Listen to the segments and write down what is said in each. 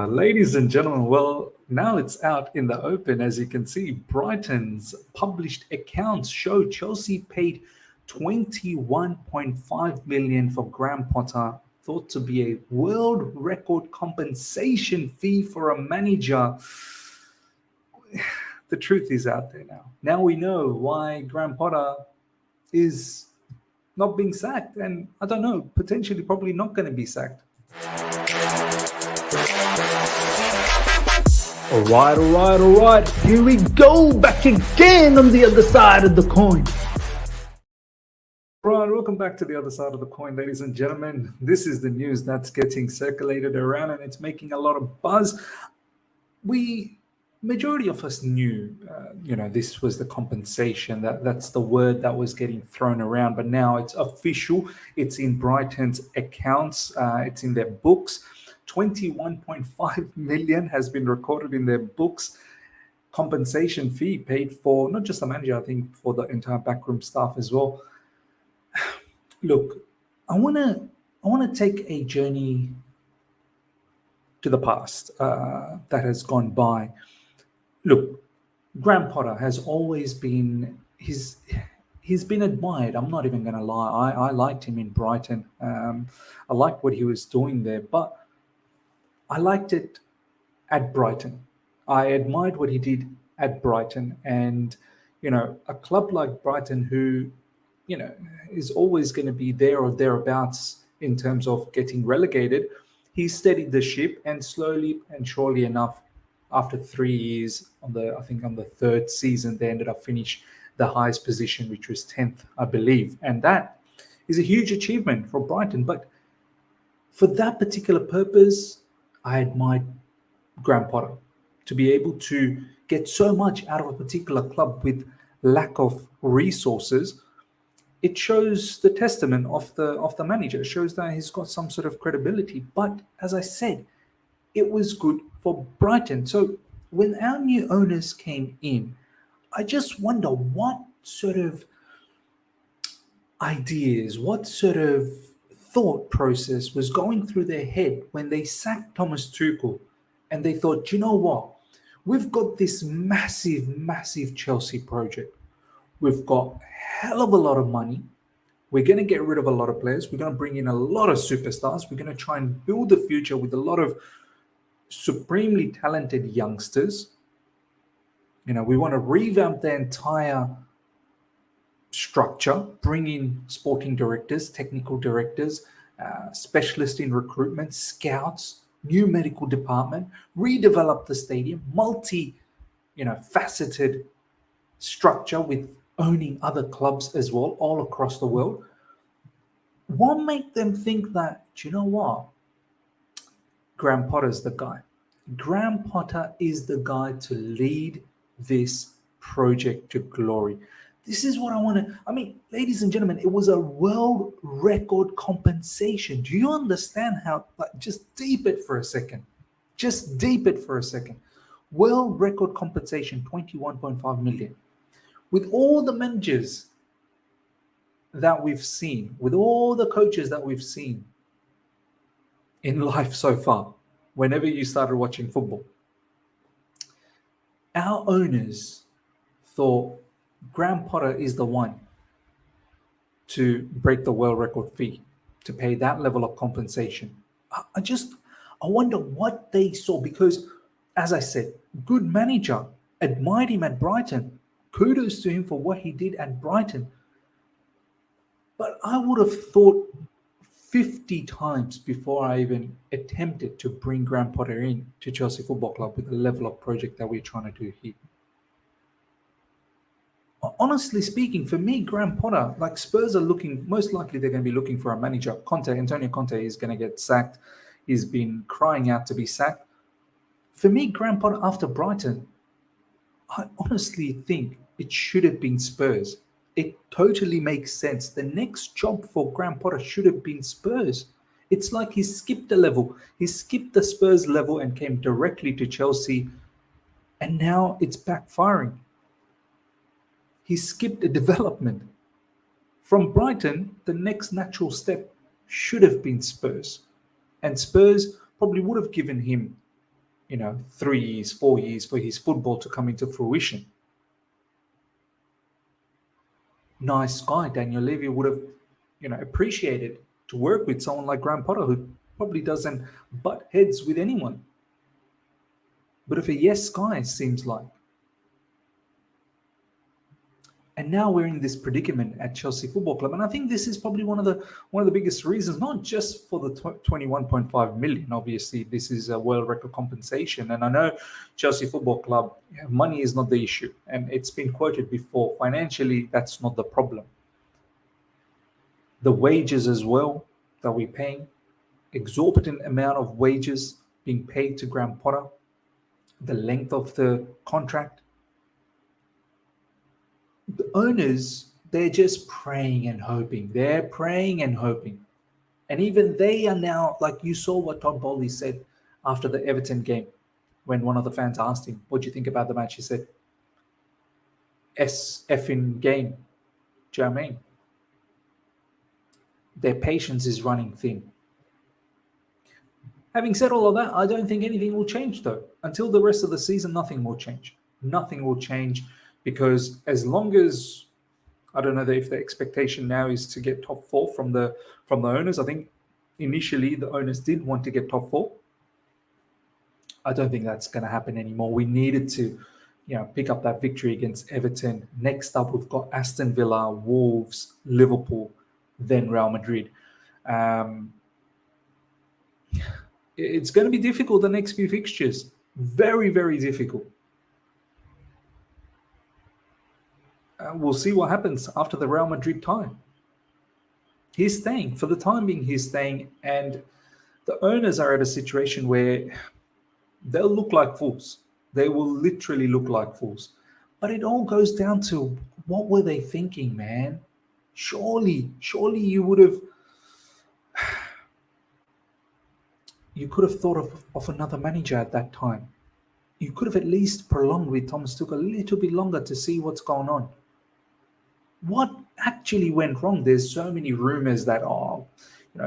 Ladies and gentlemen, well, now it's out in the open. As you can see, Brighton's published accounts show Chelsea paid 21.5 million for Graham Potter, thought to be a world record compensation fee for a manager. The truth is out there now. Now we know why Graham Potter is not being sacked, and I don't know, potentially probably not going to be sacked. All right. Here we go, back again on the other side of the coin. Right, welcome back to the other side of the coin, ladies and gentlemen. This is the news that's getting circulated around, and it's making a lot of buzz. Majority of us knew, this was the compensation. That's the word that was getting thrown around, but now it's official. It's in Brighton's accounts. It's in their books. 21.5 million has been recorded in their books. Compensation fee paid for not just the manager, I think for the entire backroom staff as well. Look, I want to take a journey to the past that has gone by. Look, Graham Potter has always been he's been admired. I'm not even going to lie. I liked him in Brighton. I liked what he was doing there, but I liked it at Brighton. I admired what he did at Brighton, and a club like Brighton, who is always going to be there or thereabouts in terms of getting relegated. He steadied the ship, and slowly and surely enough, after 3 years, on the third season, they ended up finishing the highest position, which was 10th, I believe. And that is a huge achievement for Brighton. But for that particular purpose, I admired Graham Potter to be able to get so much out of a particular club with lack of resources. It shows the testament of the manager. It shows that he's got some sort of credibility. But as I said, it was good for Brighton. So when our new owners came in, I just wonder what sort of ideas, what sort of thought process was going through their head when they sacked Thomas Tuchel, and they thought, you know what? We've got this massive Chelsea project. We've got hell of a lot of money. We're going to get rid of a lot of players. We're going to bring in a lot of superstars. We're going to try and build the future with a lot of supremely talented youngsters. We want to revamp the entire structure, bring in sporting directors, technical directors, specialists in recruitment, scouts, new medical department, redevelop the stadium, faceted structure with owning other clubs as well, all across the world. What make them think that, do you know what? Graham Potter's the guy. Graham Potter is the guy to lead this project to glory. This is what I want to... ladies and gentlemen, it was a world record compensation. Do you understand how... just deep it for a second. World record compensation, 21.5 million. With all the managers that we've seen, with all the coaches that we've seen in life so far, whenever you started watching football, our owners thought Graham Potter is the one to break the world record fee, to pay that level of compensation. I wonder what they saw, because, as I said, good manager, admired him at Brighton. Kudos to him for what he did at Brighton. But I would have thought 50 times before I even attempted to bring Graham Potter in to Chelsea Football Club with the level of project that we're trying to do here. Honestly speaking, for me, Graham Potter, Spurs are most likely they're going to be looking for a manager. Antonio Conte is going to get sacked. He's been crying out to be sacked. For me, Graham Potter after Brighton, I honestly think it should have been Spurs. It totally makes sense. The next job for Graham Potter should have been Spurs. It's like he skipped a level. He skipped the Spurs level and came directly to Chelsea, and now it's backfiring. He skipped a development. From Brighton, the next natural step should have been Spurs. And Spurs probably would have given him, 3 years, 4 years for his football to come into fruition. Nice guy, Daniel Levy would have, appreciated to work with someone like Graham Potter, who probably doesn't butt heads with anyone. But of a yes guy, seems like. And now we're in this predicament at Chelsea Football Club, and I think this is probably one of the biggest reasons, not just for the 21.5 million. Obviously, this is a world record compensation, and I know Chelsea Football Club, money is not the issue, and it's been quoted before. Financially, that's not the problem. The wages as well that we're paying, exorbitant amount of wages being paid to Graham Potter, the length of the contract. The owners, they're just praying and hoping. They're praying and hoping. And even they are now, like you saw what Todd Boehly said after the Everton game, when one of the fans asked him, what do you think about the match? He said, effing game. Do you know what I mean? Their patience is running thin. Having said all of that, I don't think anything will change though. Until the rest of the season, nothing will change. Nothing will change. Because as long as, I don't know if the expectation now is to get top 4 from the owners. I think initially the owners did want to get top 4. I don't think that's going to happen anymore. We needed to, pick up that victory against Everton. Next up, we've got Aston Villa, Wolves, Liverpool, then Real Madrid. It's going to be difficult the next few fixtures. Very, very difficult. We'll see what happens after the Real Madrid time. He's staying. For the time being, he's staying. And the owners are at a situation where they'll look like fools. They will literally look like fools. But it all goes down to, what were they thinking, man? Surely you would have... You could have thought of another manager at that time. You could have at least prolonged with Thomas Tuchel a little bit longer to see what's going on. What actually went wrong? There's so many rumors that,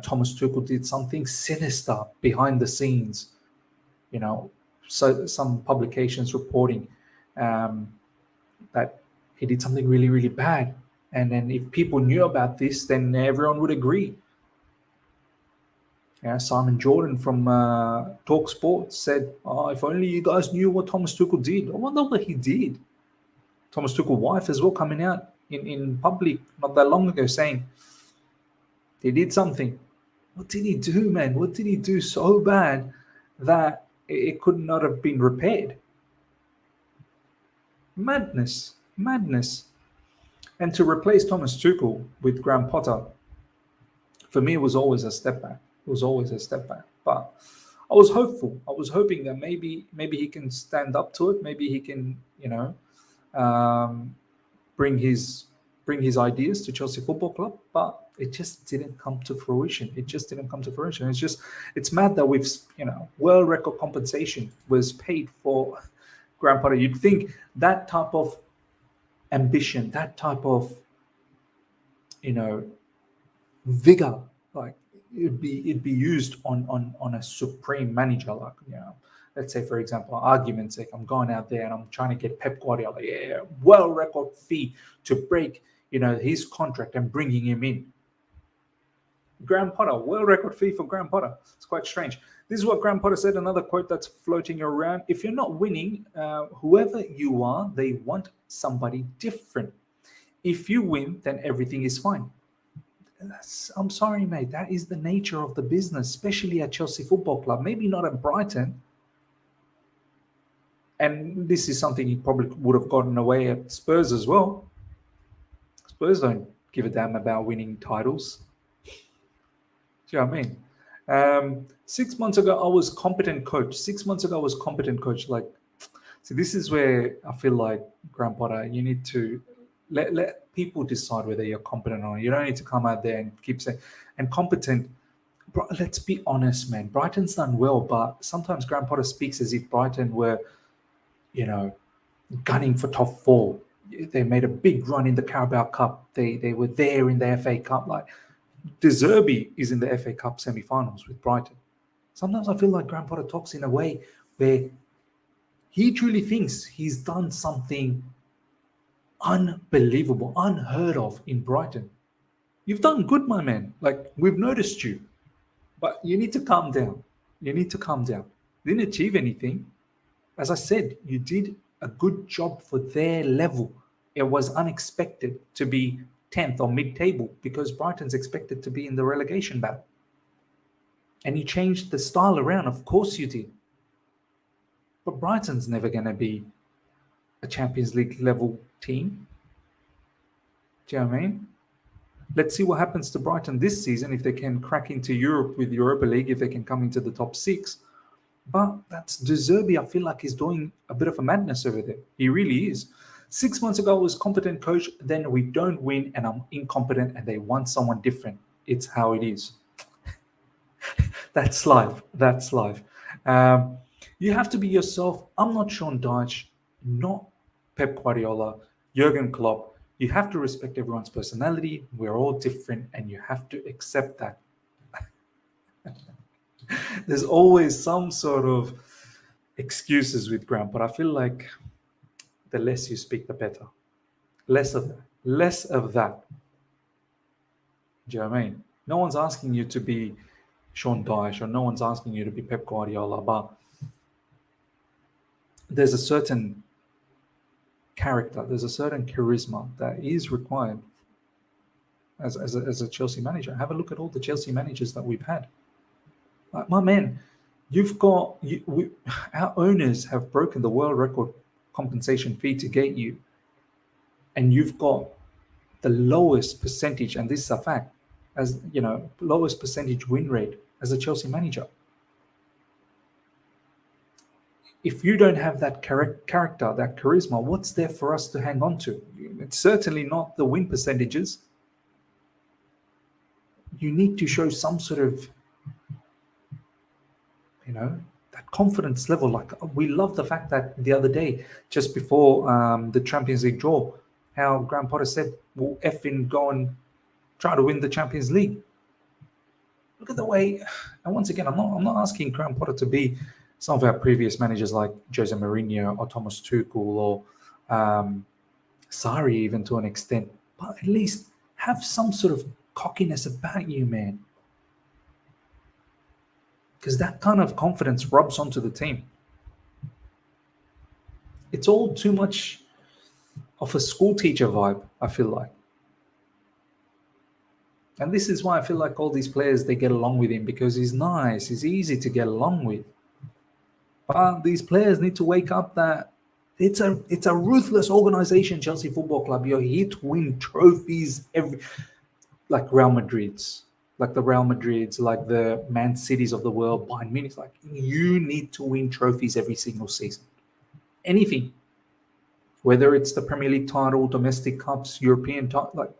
Thomas Tuchel did something sinister behind the scenes. So some publications reporting that he did something really, really bad. And then if people knew about this, then everyone would agree. Simon Jordan from Talk Sports said, if only you guys knew what Thomas Tuchel did. I wonder what he did. Thomas Tuchel's wife as well coming out in public not that long ago saying he did something. What did he do, man? What did he do so bad that it could not have been repaired? Madness. And to replace Thomas Tuchel with Graham Potter, for me, it was always a step back. But I was hopeful. I was hoping that maybe he can stand up to it. Maybe he can, bring his ideas to Chelsea Football Club. But it just didn't come to fruition. It's mad that we've, world record compensation was paid for Graham Potter. You'd think that type of ambition, that type of, vigor, like, it'd be used on a supreme manager, like, let's say, for example, argument's sake, I'm going out there and I'm trying to get Pep Guardiola, world record fee to break, his contract and bringing him in. Graham Potter, world record fee for Graham Potter. It's quite strange. This is what Graham Potter said, another quote that's floating around. If you're not winning, whoever you are, they want somebody different. If you win, then everything is fine. I'm sorry, mate. That is the nature of the business, especially at Chelsea Football Club. Maybe not at Brighton. And this is something he probably would have gotten away at Spurs as well. Spurs don't give a damn about winning titles. Do you know what I mean? 6 months ago, I was competent coach. Like, see, this is where I feel like, Graham Potter, you need to let people decide whether you're competent or not. You don't need to come out there and keep saying, and competent. Let's be honest, man. Brighton's done well, but sometimes Graham Potter speaks as if Brighton were, gunning for top 4. They made a big run in the Carabao Cup. They were there in the FA Cup. Like De Zerbi is in the FA Cup semi-finals with Brighton. Sometimes I feel like Graham Potter talks in a way where he truly thinks he's done something unbelievable, unheard of in Brighton. You've done good, my man. Like, we've noticed you, but you need to calm down. You need to calm down. You didn't achieve anything. As I said, you did a good job for their level. It was unexpected to be 10th or mid-table because Brighton's expected to be in the relegation battle. And you changed the style around. Of course you did. But Brighton's never going to be a Champions League level team. Do you know what I mean? Let's see what happens to Brighton this season if they can crack into Europe with Europa League, if they can come into the top 6. But that's De Zerbi. I feel like he's doing a bit of a madness over there. He really is. 6 months ago I was competent coach, then we don't win and I'm incompetent and they want someone different. It's how it is. That's life. That's life. You have to be yourself. I'm not Sean Dyche, not Pep Guardiola, Jurgen Klopp. You have to respect everyone's personality. We're all different and you have to accept that. There's always some sort of excuses with Graham, but I feel like the less you speak, the better. Less of that. Less of that. Do you know what I mean? No one's asking you to be Sean Dyche or no one's asking you to be Pep Guardiola, but there's a certain character, there's a certain charisma that is required as a Chelsea manager. Have a look at all the Chelsea managers that we've had. Like, my man, our owners have broken the world record compensation fee to get you, and you've got the lowest percentage, and this is a fact, as you know, lowest percentage win rate as a Chelsea manager. If you don't have that character, that charisma, what's there for us to hang on to? It's certainly not the win percentages. You need to show some sort of, that confidence level. Like, we love the fact that the other day, just before the Champions League draw, how Graham Potter said, we'll effing go and try to win the Champions League. Look at the way, and once again, I'm not asking Graham Potter to be some of our previous managers like Jose Mourinho or Thomas Tuchel or Sarri even to an extent, but at least have some sort of cockiness about you, man. Because that kind of confidence rubs onto the team. It's all too much of a school teacher vibe, I feel like. And this is why I feel like all these players, they get along with him because he's nice, he's easy to get along with. But these players need to wake up that it's a ruthless organization, Chelsea Football Club. You're here to win trophies like Real Madrid's, like the Real Madrids, like the Man Cities of the world, Bayern Munich. Like, you need to win trophies every single season. Anything. Whether it's the Premier League title, domestic cups, European title, like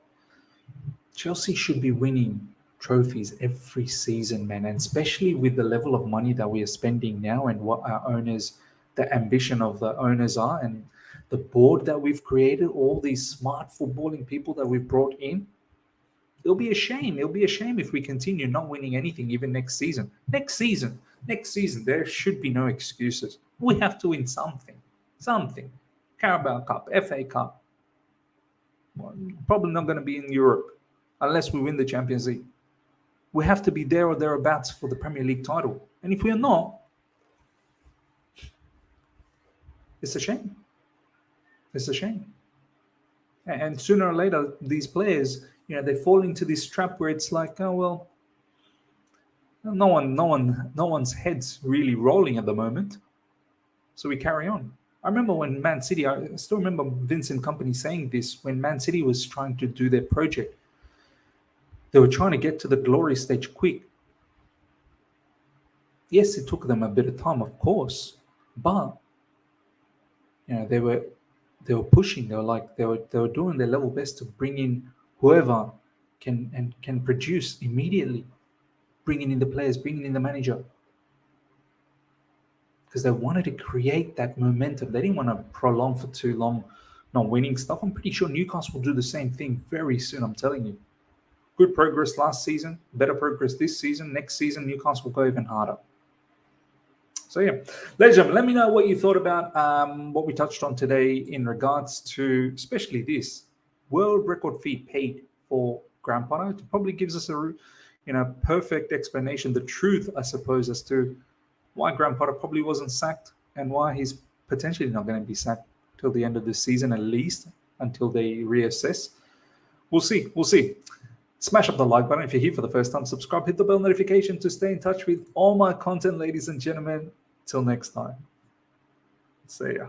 Chelsea should be winning trophies every season, man, and especially with the level of money that we are spending now and what our owners, the ambition of the owners are, and the board that we've created, all these smart footballing people that we've brought in. It'll be a shame. It'll be a shame if we continue not winning anything even next season. Next season, there should be no excuses. We have to win something. Carabao Cup, FA Cup. Well, probably not going to be in Europe unless we win the Champions League. We have to be there or thereabouts for the Premier League title. And if we're not, it's a shame. It's a shame. And sooner or later, these players, they fall into this trap where it's like, oh, well, no one's head's really rolling at the moment. So we carry on. I remember when Man City, I still remember Vincent Kompany saying this, when Man City was trying to do their project. They were trying to get to the glory stage quick. Yes, it took them a bit of time, of course, but they were pushing. They were doing their level best to bring in whoever can produce immediately, bringing in the players, bringing in the manager, because they wanted to create that momentum. They didn't want to prolong for too long, not winning stuff. I'm pretty sure Newcastle will do the same thing very soon. I'm telling you. Good progress last season, better progress this season. Next season, Newcastle will go even harder. So yeah, ladies and gentlemen, let me know what you thought about what we touched on today in regards to especially this world record fee paid for Graham Potter. It probably gives us a perfect explanation, the truth, I suppose, as to why Graham Potter probably wasn't sacked and why he's potentially not going to be sacked till the end of the season, at least until they reassess. We'll see. Smash up the like button if you're here for the first time. Subscribe, hit the bell notification to stay in touch with all my content, ladies and gentlemen. Till next time. See ya.